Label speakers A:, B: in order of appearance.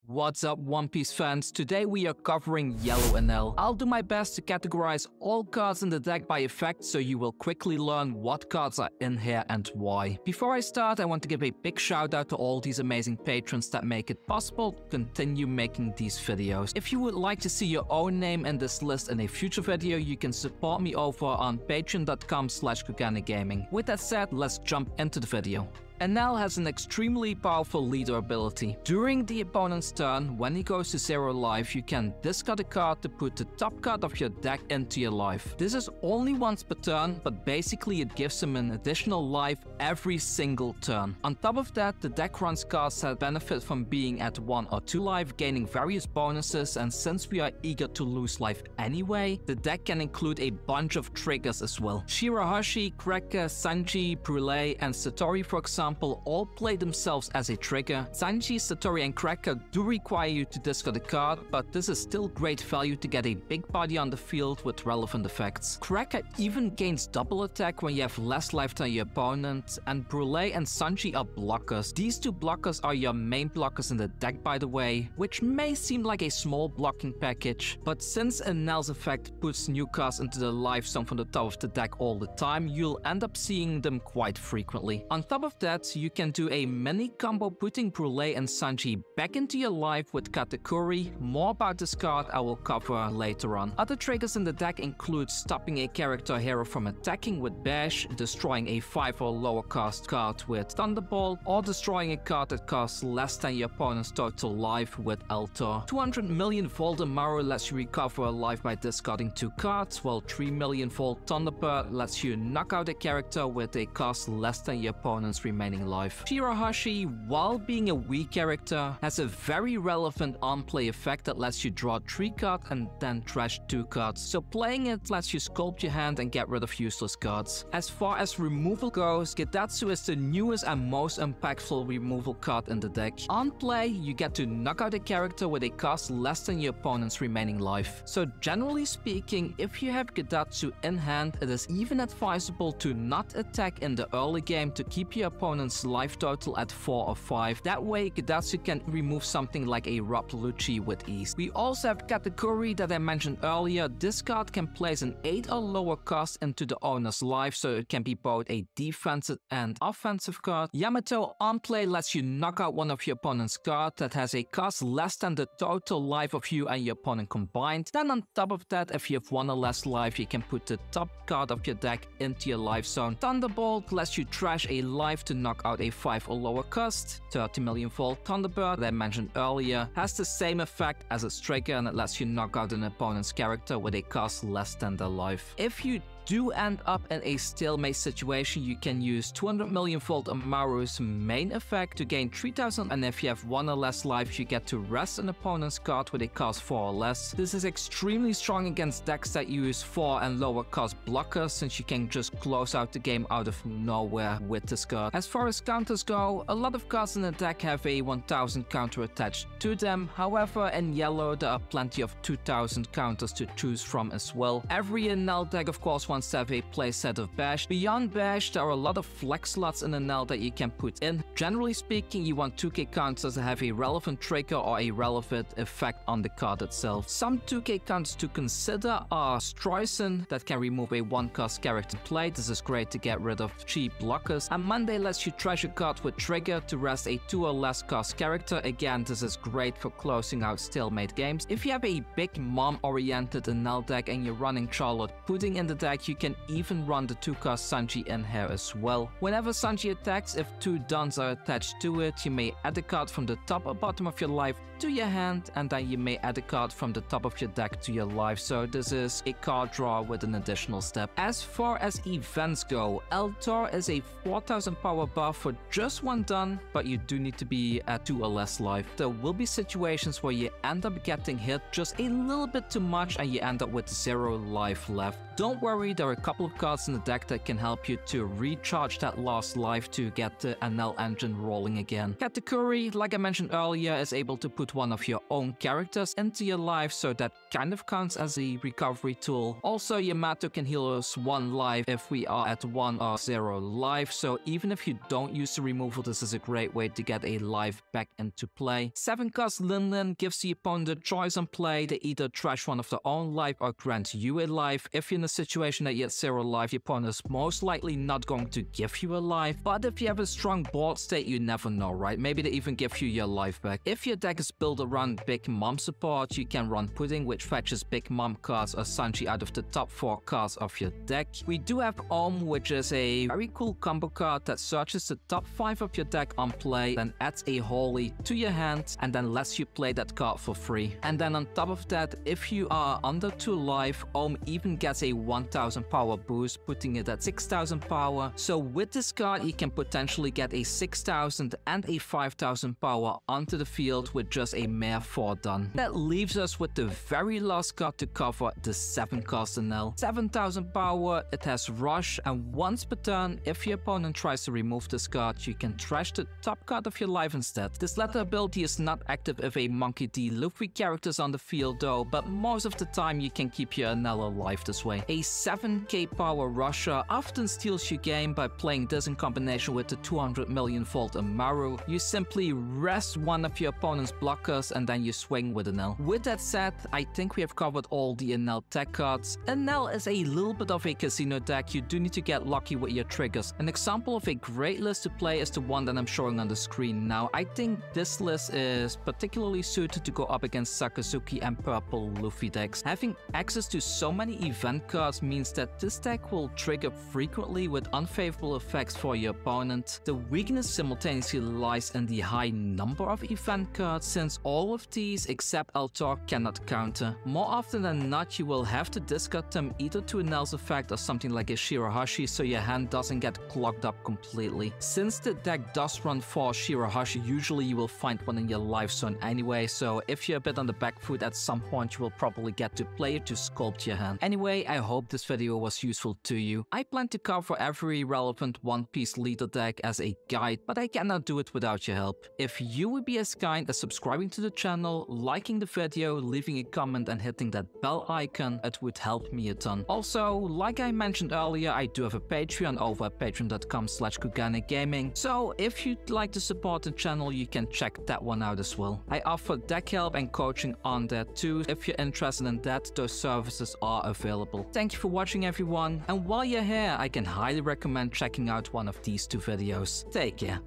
A: What's up, One Piece fans? Today we are covering Yellow Enel. I'll do my best to categorize all cards in the deck by effect, so you will quickly learn what cards are in here and why. Before I start, I want to give a big shout out to all these amazing patrons that make it possible to continue making these videos. If you would like to see your own name in this list in a future video, you can support me over on patreon.com/KuganiGaming. With that said, let's jump into the video. Enel has an extremely powerful leader ability. During the opponent's turn, when he goes to 0 life, you can discard a card to put the top card of your deck into your life. This is only once per turn, but basically it gives him an additional life every single turn. On top of that, the deck runs cards that benefit from being at 1 or 2 life, gaining various bonuses, and since we are eager to lose life anyway, the deck can include a bunch of triggers as well. Shirahoshi, Cracker, Sanji, Brûlé, and Satori, for example, all play themselves as a trigger. Sanji, Satori, and Cracker do require you to discard a card, but this is still great value to get a big body on the field with relevant effects. Cracker even gains double attack when you have less life than your opponent, and Brûlé and Sanji are blockers. These two blockers are your main blockers in the deck, by the way, which may seem like a small blocking package, but since Enel's effect puts new cards into the life zone from the top of the deck all the time, you'll end up seeing them quite frequently. On top of that, you can do a mini combo putting Brûlé and Sanji back into your life with Katakuri. More about this card I will cover later on. Other triggers in the deck include stopping a character or hero from attacking with Bash, destroying a 5 or lower cost card with Thunderbolt, or destroying a card that costs less than your opponent's total life with Altor. 200 million Volt Amaru lets you recover a life by discarding 2 cards, while 3 million Volt Thunderbird lets you knock out a character with a cost less than your opponent's remaining life. Shirahoshi, while being a weak character, has a very relevant on-play effect that lets you draw 3 cards and then trash 2 cards. So playing it lets you sculpt your hand and get rid of useless cards. As far as removal goes, Gedatsu is the newest and most impactful removal card in the deck. On play, you get to knock out a character with a cost less than your opponent's remaining life. So generally speaking, if you have Gedatsu in hand, it is even advisable to not attack in the early game to keep your opponent's life total at 4 or 5. That way, Gedatsu can remove something like a Rob Lucci with ease. We also have Katakuri that I mentioned earlier. This card can place an 8 or lower cost into the owner's life, so it can be both a defensive and offensive card. Yamato on play lets you knock out one of your opponent's cards that has a cost less than the total life of you and your opponent combined. Then on top of that, if you have 1 or less life, you can put the top card of your deck into your life zone. Thunderbolt lets you trash a life to knock out a 5 or lower cost. 30 million Volt Thunderbird that I mentioned earlier has the same effect as its trigger, and it lets you knock out an opponent's character with a cost less than their life. If you do end up in a stalemate situation, you can use 200 million Volt Amaru's main effect to gain 3000, and if you have 1 or less life, you get to rest an opponent's card with a cost 4 or less. This is extremely strong against decks that use 4 and lower cost blockers, since you can just close out the game out of nowhere with this card. As far as counters go, a lot of cards in the deck have a 1000 counter attached to them. However, in yellow, there are plenty of 2000 counters to choose from as well. Every Enel deck, of course, wants to have a playset of Bash. Beyond Bash, there are a lot of flex slots in Enel that you can put in. Generally speaking, you want 2k counters that have a relevant trigger or a relevant effect on the card itself. Some 2k counters to consider are Streisand, that can remove a 1-cost character play. This is great to get rid of cheap blockers. And Monday lets you trash a card with trigger to rest a 2 or less cost character. Again, this is great for closing out stalemate games. If you have a big mom-oriented Enel deck and you're running Charlotte Pudding in the deck, you can even run the 2-cost Sanji in here as well. Whenever Sanji attacks, if 2 Duns are attached to it, you may add a card from the top or bottom of your life to your hand, and then you may add a card from the top of your deck to your life. So this is a card draw with an additional step. As far as events go, Altor is a 4000 power buff for just 1 Dun, but you do need to be at 2 or less life. There will be situations where you end up getting hit just a little bit too much and you end up with 0 life left. Don't worry, there are a couple of cards in the deck that can help you to recharge that last life to get the Enel engine rolling again. Katakuri, like I mentioned earlier, is able to put one of your own characters into your life, so that kind of counts as a recovery tool. Also, Yamato can heal us 1 life if we are at 1 or 0 life, so even if you don't use the removal, this is a great way to get a life back into play. 7-cost Linlin gives the opponent a choice on play. They either trash one of their own life or grant you a life. If you're in a situation that you're at 0 life, your opponent is most likely not going to give you a life, but if you have a strong board state, you never know, right? Maybe they even give you your life back. If your deck is built around Big Mom support, you can run Pudding, which fetches Big Mom cards or Sanji out of the top 4 cards of your deck. We do have Om, which is a very cool combo card that searches the top 5 of your deck on play, then adds a Holy to your hand, and then lets you play that card for free. And then on top of that, if you are under 2 life, Om even gets a 1000 power boost, putting it at 6000 power. So with this card, you can potentially get a 6000 and a 5000 power onto the field with just a mere 4 done. That leaves us with the very last card to cover, the 7-cost Enel. 7000 power, it has Rush, and once per turn, if your opponent tries to remove this card, you can trash the top card of your life instead. This latter ability is not active if a Monkey D. Luffy character is on the field though, but most of the time you can keep your Enel alive this way. A 7k power Rusher often steals your game by playing this in combination with the 200 million volt Amaru. You simply rest one of your opponent's blockers and then you swing with Enel. With that said, I think we have covered all the Enel tech cards. Enel is a little bit of a casino deck. You do need to get lucky with your triggers. An example of a great list to play is the one that I'm showing on the screen now. I think this list is particularly suited to go up against Sakazuki and purple Luffy decks. Having access to so many event cards means that this deck will trigger frequently with unfavorable effects for your opponent. The weakness simultaneously lies in the high number of event cards, since all of these except Altor cannot counter. More often than not, you will have to discard them either to Enel's effect or something like a Shirahashi, so your hand doesn't get clogged up completely. Since the deck does run 4 Shirahashi, usually you will find one in your life zone anyway, so if you're a bit on the back foot at some point, you will probably get to play it to sculpt your hand. Anyway, I hope this video was useful to you. I plan to cover every relevant One Piece leader deck as a guide, but I cannot do it without your help. If you would be as kind as subscribing to the channel, liking the video, leaving a comment and hitting that bell icon, it would help me a ton. Also, like I mentioned earlier, I do have a Patreon over at patreon.com/KuganeGaming, so if you'd like to support the channel, you can check that one out as well. I offer deck help and coaching on there too. If you're interested in that, those services are available. Thank you for watching everyone, and while you're here, I can highly recommend checking out one of these 2 videos. Take care.